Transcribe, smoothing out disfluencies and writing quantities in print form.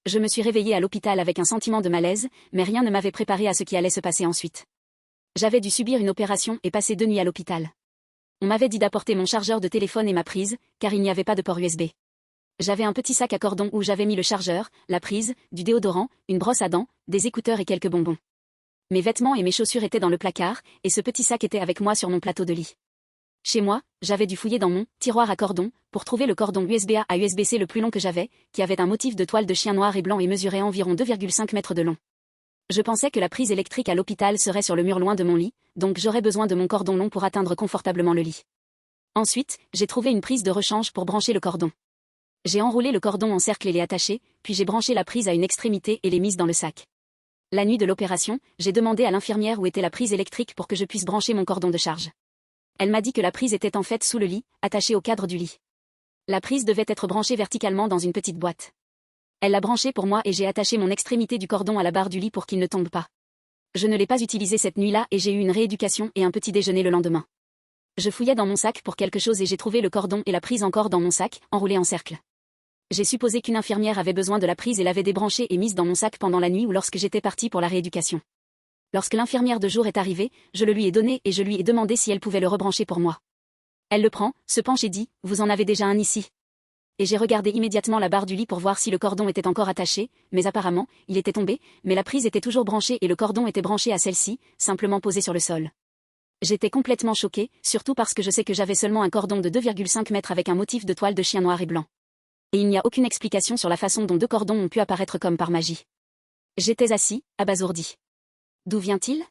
Je me suis réveillée à l'hôpital avec un sentiment de malaise, mais rien ne m'avait préparé à ce qui allait se passer ensuite. J'avais dû subir une opération et passer 2 nuits à l'hôpital. On m'avait dit d'apporter mon chargeur de téléphone et ma prise, car il n'y avait pas de port USB. J'avais un petit sac à cordon où j'avais mis le chargeur, la prise, du déodorant, une brosse à dents, des écouteurs et quelques bonbons. Mes vêtements et mes chaussures étaient dans le placard, et ce petit sac était avec moi sur mon plateau de lit. Chez moi, j'avais dû fouiller dans mon tiroir à cordon pour trouver le cordon USB-A à USB-C le plus long que j'avais, qui avait un motif de toile de chien noir et blanc et mesurait environ 2,5 mètres de long. Je pensais que la prise électrique à l'hôpital serait sur le mur loin de mon lit, donc j'aurais besoin de mon cordon long pour atteindre confortablement le lit. Ensuite, j'ai trouvé une prise de rechange pour brancher le cordon. J'ai enroulé le cordon en cercle et l'ai attaché, puis j'ai branché la prise à une extrémité et l'ai mise dans le sac. La nuit de l'opération, j'ai demandé à l'infirmière où était la prise électrique pour que je puisse brancher mon cordon de charge. Elle m'a dit que la prise était en fait sous le lit, attachée au cadre du lit. La prise devait être branchée verticalement dans une petite boîte. Elle l'a branchée pour moi et j'ai attaché mon extrémité du cordon à la barre du lit pour qu'il ne tombe pas. Je ne l'ai pas utilisé cette nuit-là et j'ai eu une rééducation et un petit déjeuner le lendemain. Je fouillais dans mon sac pour quelque chose et j'ai trouvé le cordon et la prise encore dans mon sac, enroulés en cercle. J'ai supposé qu'une infirmière avait besoin de la prise et l'avait débranchée et mise dans mon sac pendant la nuit ou lorsque j'étais partie pour la rééducation. Lorsque l'infirmière de jour est arrivée, je le lui ai donné et je lui ai demandé si elle pouvait le rebrancher pour moi. Elle le prend, se penche et dit « Vous en avez déjà un ici ?» Et j'ai regardé immédiatement la barre du lit pour voir si le cordon était encore attaché, mais apparemment, il était tombé, mais la prise était toujours branchée et le cordon était branché à celle-ci, simplement posé sur le sol. J'étais complètement choquée, surtout parce que je sais que j'avais seulement un cordon de 2,5 mètres avec un motif de toile de chien noir et blanc. Et il n'y a aucune explication sur la façon dont 2 cordons ont pu apparaître comme par magie. J'étais assis, abasourdi. D'où vient-il ?